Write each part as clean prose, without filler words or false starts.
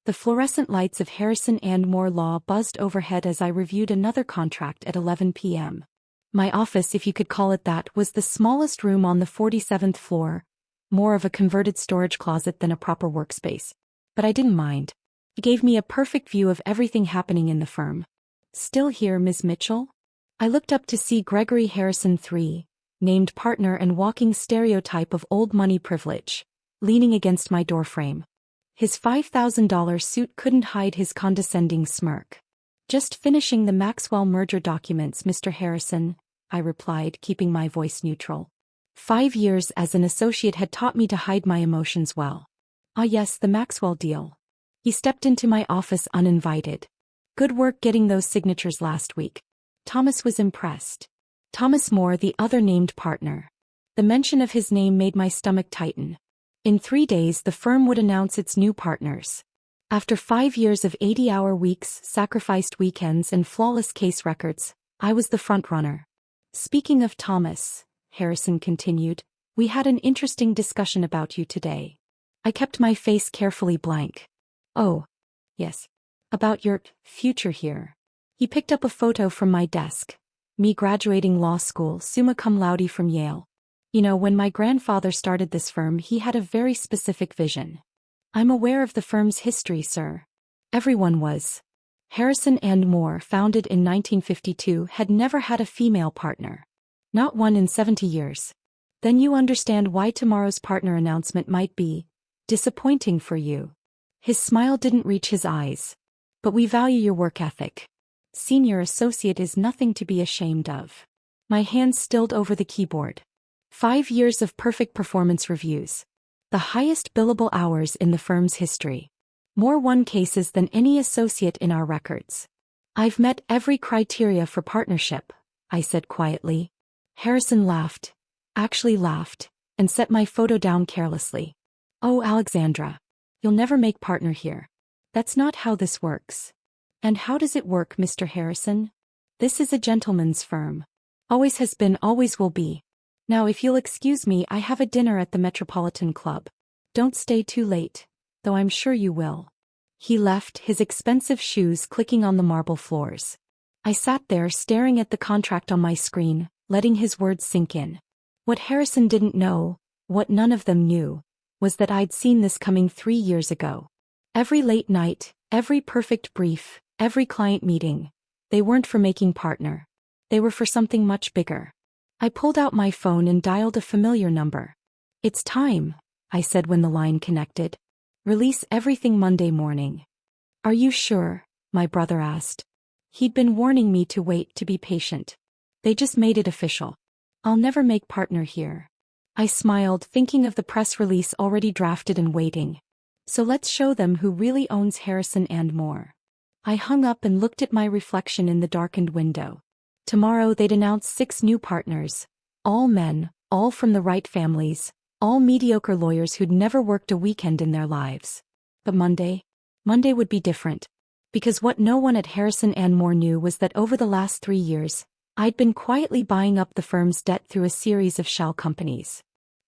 The fluorescent lights of Harrison and Moore Law buzzed overhead as I reviewed another contract at 11 p.m. My office, if you could call it that, was the smallest room on the 47th floor, more of a converted storage closet than a proper workspace. But I didn't mind. It gave me a perfect view of everything happening in the firm. "Still here, Ms. Mitchell?" I looked up to see Gregory Harrison III, named partner and walking stereotype of old money privilege, leaning against my doorframe. His $5,000 suit couldn't hide his condescending smirk. "Just finishing the Maxwell merger documents, Mr. Harrison," I replied, keeping my voice neutral. 5 years as an associate had taught me to hide my emotions well. "Ah yes, the Maxwell deal." He stepped into my office uninvited. "Good work getting those signatures last week." Thomas was impressed. Thomas Moore, the other named partner. The mention of his name made my stomach tighten. In 3 days the firm would announce its new partners. After 5 years of 80-hour weeks, sacrificed weekends and flawless case records, I was the front-runner. "Speaking of Thomas," Harrison continued, "we had an interesting discussion about you today." I kept my face carefully blank. "Oh, yes. About your future here." He picked up a photo from my desk. Me graduating law school, summa cum laude from Yale. "You know, when my grandfather started this firm, he had a very specific vision." "I'm aware of the firm's history, sir." Everyone was. Harrison and Moore, founded in 1952, had never had a female partner. Not one in 70 years. "Then you understand why tomorrow's partner announcement might be disappointing for you." His smile didn't reach his eyes. "But we value your work ethic. Senior associate is nothing to be ashamed of." My hands stilled over the keyboard. 5 years of perfect performance reviews. The highest billable hours in the firm's history. More won cases than any associate in our records. "I've met every criteria for partnership," I said quietly. Harrison laughed, actually laughed, and set my photo down carelessly. "Oh, Alexandra. You'll never make partner here. That's not how this works." "And how does it work, Mr. Harrison?" "This is a gentleman's firm. Always has been, always will be. Now if you'll excuse me, I have a dinner at the Metropolitan Club. Don't stay too late, though I'm sure you will." He left, his expensive shoes clicking on the marble floors. I sat there staring at the contract on my screen, letting his words sink in. What Harrison didn't know, what none of them knew, was that I'd seen this coming 3 years ago. Every late night, every perfect brief, every client meeting, they weren't for making partner. They were for something much bigger. I pulled out my phone and dialed a familiar number. "It's time," I said when the line connected. "Release everything Monday morning." "Are you sure?" my brother asked. He'd been warning me to wait, to be patient. "They just made it official. I'll never make partner here." I smiled, thinking of the press release already drafted and waiting. So let's show them who really owns Harrison and Moore. I hung up and looked at my reflection in the darkened window. Tomorrow they'd announce 6 new partners. All men, all from the right families, all mediocre lawyers who'd never worked a weekend in their lives. But Monday would be different. Because what no one at Harrison and Moore knew was that over the last 3 years, I'd been quietly buying up the firm's debt through a series of shell companies.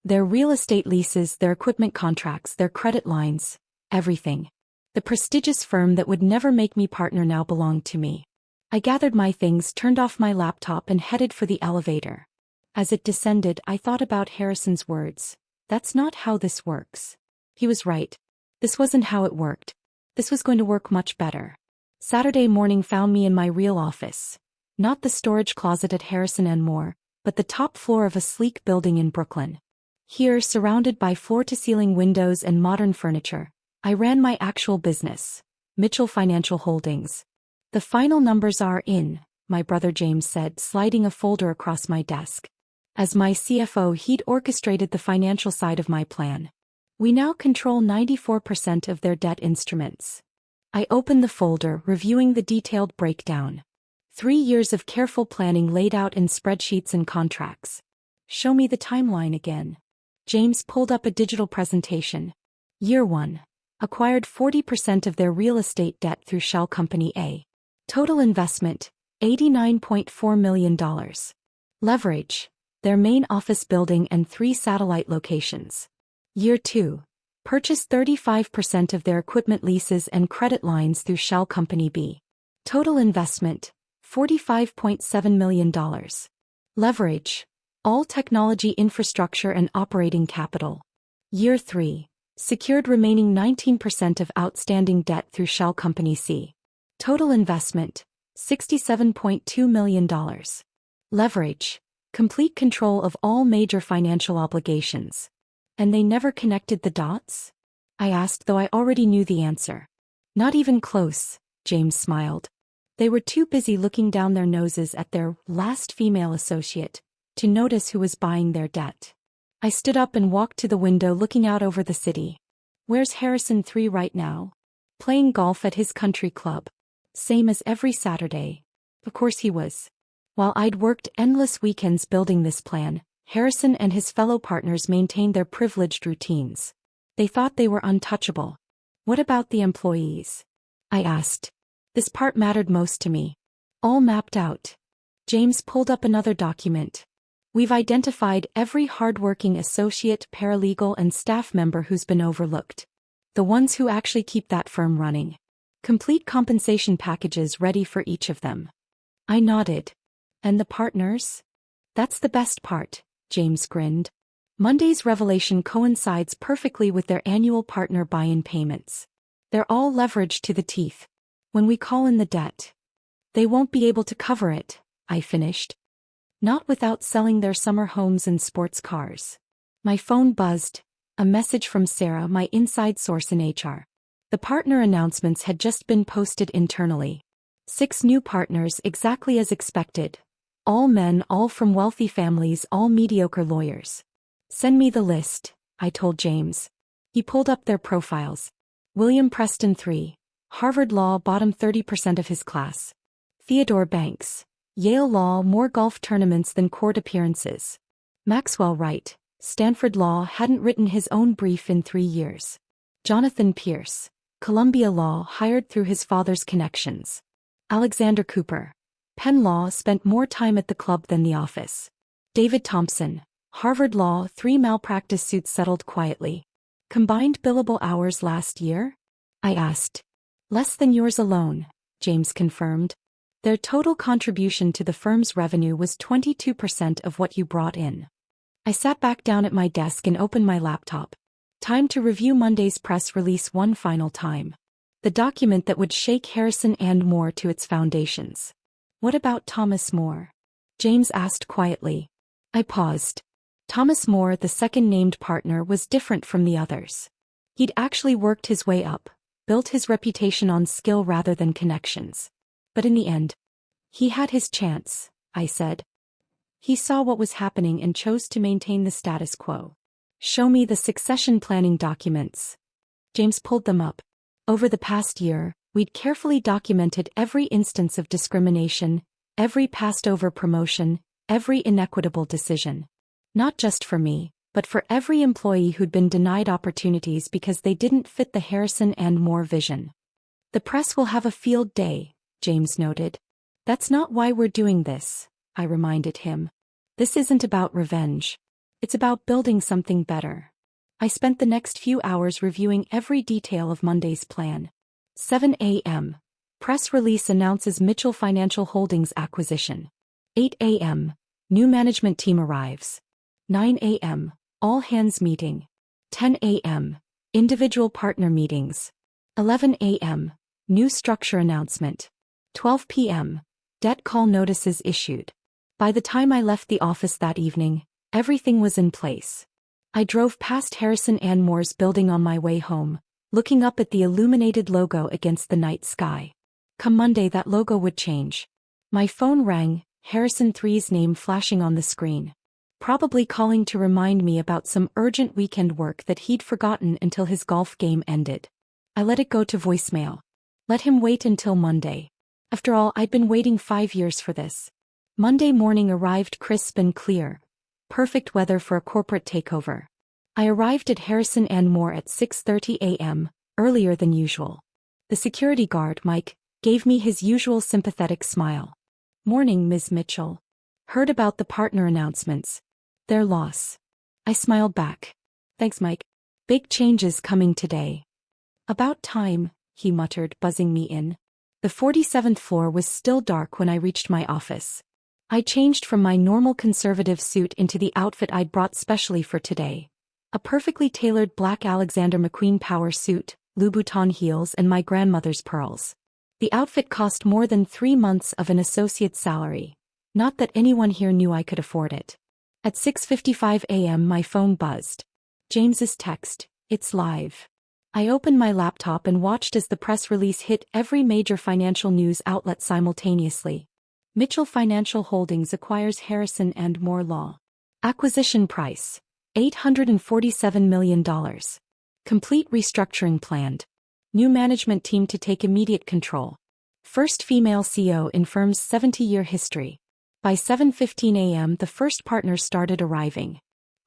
Their real estate leases, their equipment contracts, their credit lines, everything. The prestigious firm that would never make me partner now belonged to me. I gathered my things, turned off my laptop and headed for the elevator. As it descended, I thought about Harrison's words. That's not how this works. He was right. This wasn't how it worked. This was going to work much better. Saturday morning found me in my real office. Not the storage closet at Harrison and Moore, but the top floor of a sleek building in Brooklyn. Here, surrounded by floor-to-ceiling windows and modern furniture, I ran my actual business, Mitchell Financial Holdings. "The final numbers are in," my brother James said, sliding a folder across my desk. As my CFO, he'd orchestrated the financial side of my plan. "We now control 94% of their debt instruments." I opened the folder, reviewing the detailed breakdown. 3 years of careful planning laid out in spreadsheets and contracts. "Show me the timeline again." James pulled up a digital presentation. Year 1. Acquired 40% of their real estate debt through Shell Company A. Total investment, $89.4 million. Leverage, their main office building and 3 satellite locations. Year 2. Purchase 35% of their equipment leases and credit lines through Shell Company B. Total investment, $45.7 million. Leverage, all technology infrastructure and operating capital. Year 3. Secured remaining 19% of outstanding debt through Shell Company C. Total investment, $67.2 million. Leverage, complete control of all major financial obligations. And they never connected the dots? I asked, though I already knew the answer. Not even close, James smiled. They were too busy looking down their noses at their last female associate to notice who was buying their debt. I stood up and walked to the window looking out over the city. Where's Harrison III right now? Playing golf at his country club. Same as every Saturday. Of course he was. While I'd worked endless weekends building this plan, Harrison and his fellow partners maintained their privileged routines. They thought they were untouchable. What about the employees? I asked. This part mattered most to me. All mapped out. James pulled up another document. We've identified every hardworking associate, paralegal, and staff member who's been overlooked. The ones who actually keep that firm running. Complete compensation packages ready for each of them. I nodded. And the partners? That's the best part, James grinned. Monday's revelation coincides perfectly with their annual partner buy-in payments. They're all leveraged to the teeth. When we call in the debt, they won't be able to cover it, I finished. Not without selling their summer homes and sports cars. My phone buzzed, a message from Sarah, my inside source in HR. The partner announcements had just been posted internally. 6 new partners, exactly as expected. All men, all from wealthy families, all mediocre lawyers. Send me the list, I told James. He pulled up their profiles. William Preston III, Harvard Law, bottom 30% of his class. Theodore Banks, Yale Law, more golf tournaments than court appearances. Maxwell Wright, Stanford Law, hadn't written his own brief in 3 years. Jonathan Pierce, Columbia Law, hired through his father's connections. Alexander Cooper, Penn Law, spent more time at the club than the office. David Thompson, Harvard Law, 3 malpractice suits settled quietly. Combined billable hours last year? I asked. Less than yours alone, James confirmed. Their total contribution to the firm's revenue was 22% of what you brought in. I sat back down at my desk and opened my laptop. Time to review Monday's press release one final time. The document that would shake Harrison and Moore to its foundations. What about Thomas Moore? James asked quietly. I paused. Thomas Moore, the second named partner, was different from the others. He'd actually worked his way up, built his reputation on skill rather than connections. But in the end, he had his chance, I said. He saw what was happening and chose to maintain the status quo. Show me the succession planning documents. James pulled them up. Over the past year, we'd carefully documented every instance of discrimination, every passed-over promotion, every inequitable decision. Not just for me, but for every employee who'd been denied opportunities because they didn't fit the Harrison and Moore vision. The press will have a field day, James noted. That's not why we're doing this, I reminded him. This isn't about revenge. It's about building something better. I spent the next few hours reviewing every detail of Monday's plan. 7 a.m. Press release announces Mitchell Financial Holdings acquisition. 8 a.m. New management team arrives. 9 a.m. All hands meeting. 10 a.m. Individual partner meetings. 11 a.m. New structure announcement. 12 p.m. Debt call notices issued. By the time I left the office that evening, everything was in place. I drove past Harrison and Moore's building on my way home, looking up at the illuminated logo against the night sky. Come Monday, that logo would change. My phone rang, Harrison III's name flashing on the screen. Probably calling to remind me about some urgent weekend work that he'd forgotten until his golf game ended. I let it go to voicemail. Let him wait until Monday. After all, I'd been waiting 5 years for this. Monday morning arrived crisp and clear. Perfect weather for a corporate takeover. I arrived at Harrison and Moore at 6:30 a.m., earlier than usual. The security guard, Mike, gave me his usual sympathetic smile. Morning, Ms. Mitchell. Heard about the partner announcements. Their loss. I smiled back. Thanks, Mike. Big changes coming today. About time, he muttered, buzzing me in. The 47th floor was still dark when I reached my office. I changed from my normal conservative suit into the outfit I'd brought specially for today. A perfectly tailored black Alexander McQueen power suit, Louboutin heels and my grandmother's pearls. The outfit cost more than 3 months of an associate's salary. Not that anyone here knew I could afford it. At 6:55 a.m. my phone buzzed. James's text, "It's live." I opened my laptop and watched as the press release hit every major financial news outlet simultaneously. Mitchell Financial Holdings acquires Harrison and Moore Law. Acquisition price, $847 million. Complete restructuring planned. New management team to take immediate control. First female CEO in firm's 70-year history. By 7:15 a.m. the first partners started arriving.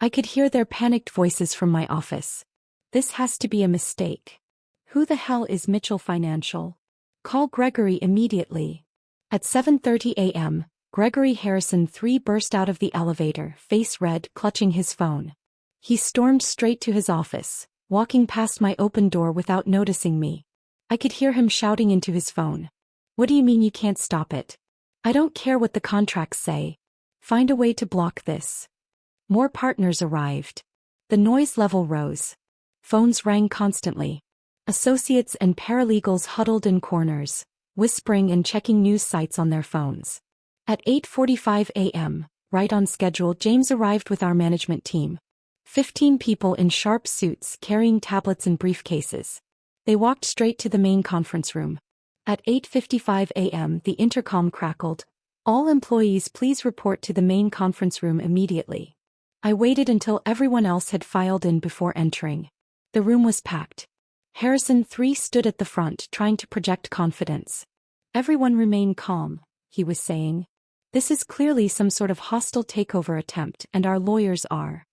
I could hear their panicked voices from my office. This has to be a mistake. Who the hell is Mitchell Financial? Call Gregory immediately. At 7:30 a.m., Gregory Harrison III burst out of the elevator, face red, clutching his phone. He stormed straight to his office, walking past my open door without noticing me. I could hear him shouting into his phone. "What do you mean you can't stop it? I don't care what the contracts say. Find a way to block this." More partners arrived. The noise level rose. Phones rang constantly. Associates and paralegals huddled in corners, whispering and checking news sites on their phones. At 8:45 a.m., right on schedule, James arrived with our management team. 15 people in sharp suits carrying tablets and briefcases. They walked straight to the main conference room. At 8:55 a.m. the intercom crackled. "All employees please report to the main conference room immediately." I waited until everyone else had filed in before entering. The room was packed. Harrison III stood at the front trying to project confidence. "Everyone remain calm," he was saying. "This is clearly some sort of hostile takeover attempt and our lawyers are."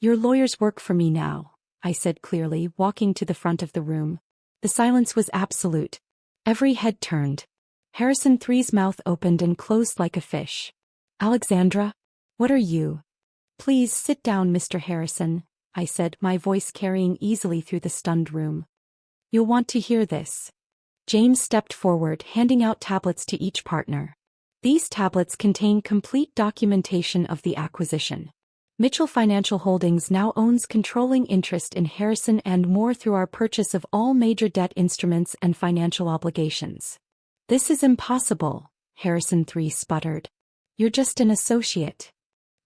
"Your lawyers work for me now," I said clearly, walking to the front of the room. The silence was absolute. Every head turned. Harrison III's mouth opened and closed like a fish. "Alexandra? What are you?" "Please sit down, Mr. Harrison," I said, my voice carrying easily through the stunned room. "You'll want to hear this." James stepped forward, handing out tablets to each partner. These tablets contain complete documentation of the acquisition. Mitchell Financial Holdings now owns controlling interest in Harrison and Moore through our purchase of all major debt instruments and financial obligations. "This is impossible," Harrison III sputtered. "You're just an associate."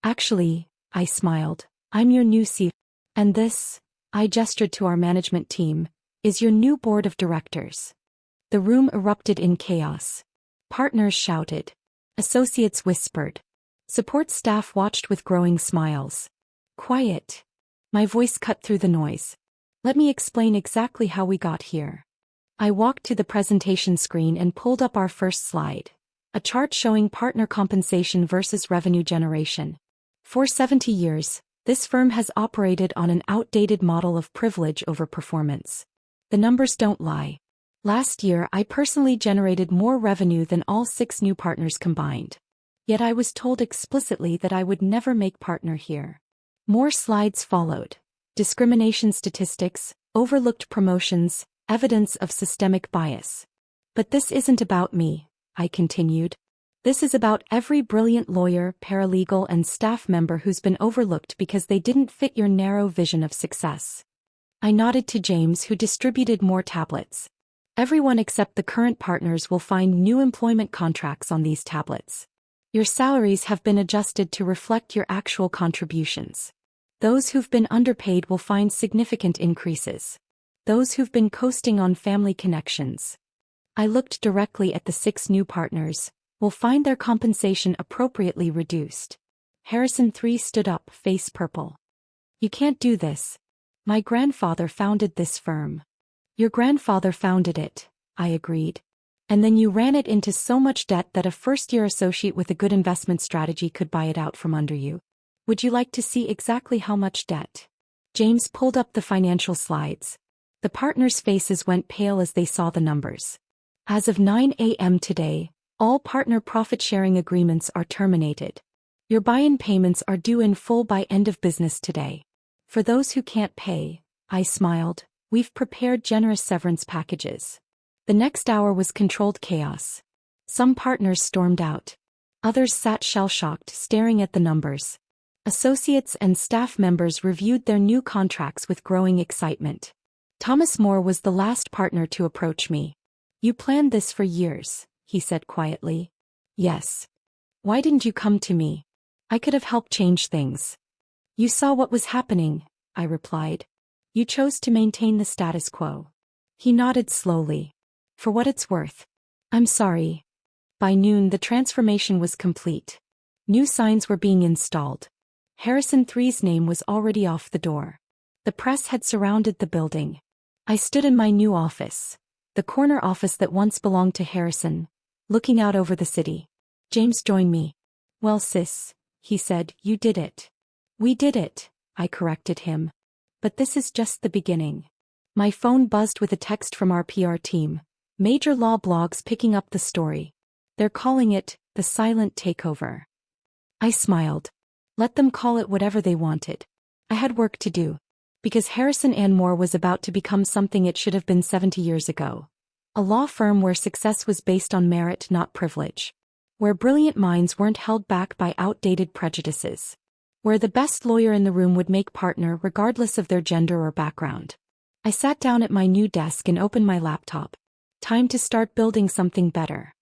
"Actually," I smiled, "I'm your new CEO. And this," I gestured to our management team, "is your new board of directors." The room erupted in chaos. Partners shouted. Associates whispered. Support staff watched with growing smiles. "Quiet." My voice cut through the noise. "Let me explain exactly how we got here." I walked to the presentation screen and pulled up our first slide. A chart showing partner compensation versus revenue generation. For 70 years, this firm has operated on an outdated model of privilege over performance. The numbers don't lie. Last year I personally generated more revenue than all 6 new partners combined. Yet I was told explicitly that I would never make partner here. More slides followed. Discrimination statistics, overlooked promotions, evidence of systemic bias. "But this isn't about me," I continued. "This is about every brilliant lawyer, paralegal, and staff member who's been overlooked because they didn't fit your narrow vision of success." I nodded to James, who distributed more tablets. "Everyone except the current partners will find new employment contracts on these tablets. Your salaries have been adjusted to reflect your actual contributions. Those who've been underpaid will find significant increases. Those who've been coasting on family connections," I looked directly at the 6 new partners, "will find their compensation appropriately reduced." Harrison III stood up, face purple. "You can't do this. My grandfather founded this firm." "Your grandfather founded it," I agreed. "And then you ran it into so much debt that a first-year associate with a good investment strategy could buy it out from under you. Would you like to see exactly how much debt?" James pulled up the financial slides. The partners' faces went pale as they saw the numbers. "As of 9 a.m. today, all partner profit-sharing agreements are terminated. Your buy-in payments are due in full by end of business today. For those who can't pay," I smiled. We've prepared generous severance packages. The next hour was controlled chaos. Some partners stormed out. Others sat shell-shocked, staring at the numbers. Associates and staff members reviewed their new contracts with growing excitement. Thomas More was the last partner to approach me. You planned this for years, he said quietly. Yes. Why didn't you come to me? I could have helped change things. You saw what was happening, I replied. You chose to maintain the status quo. He nodded slowly. For what it's worth. I'm sorry. By noon the transformation was complete. New signs were being installed. Harrison III's name was already off the door. The press had surrounded the building. I stood in my new office, the corner office that once belonged to Harrison, looking out over the city. James joined me. Well, sis, he said, you did it. We did it, I corrected him. But this is just the beginning. My phone buzzed with a text from our PR team. Major law blogs picking up the story. They're calling it the silent takeover. I smiled. Let them call it whatever they wanted. I had work to do. Because Harrison and More was about to become something it should have been 70 years ago. A law firm where success was based on merit, not privilege. Where brilliant minds weren't held back by outdated prejudices. Where the best lawyer in the room would make partner regardless of their gender or background. I sat down at my new desk and opened my laptop. Time to start building something better.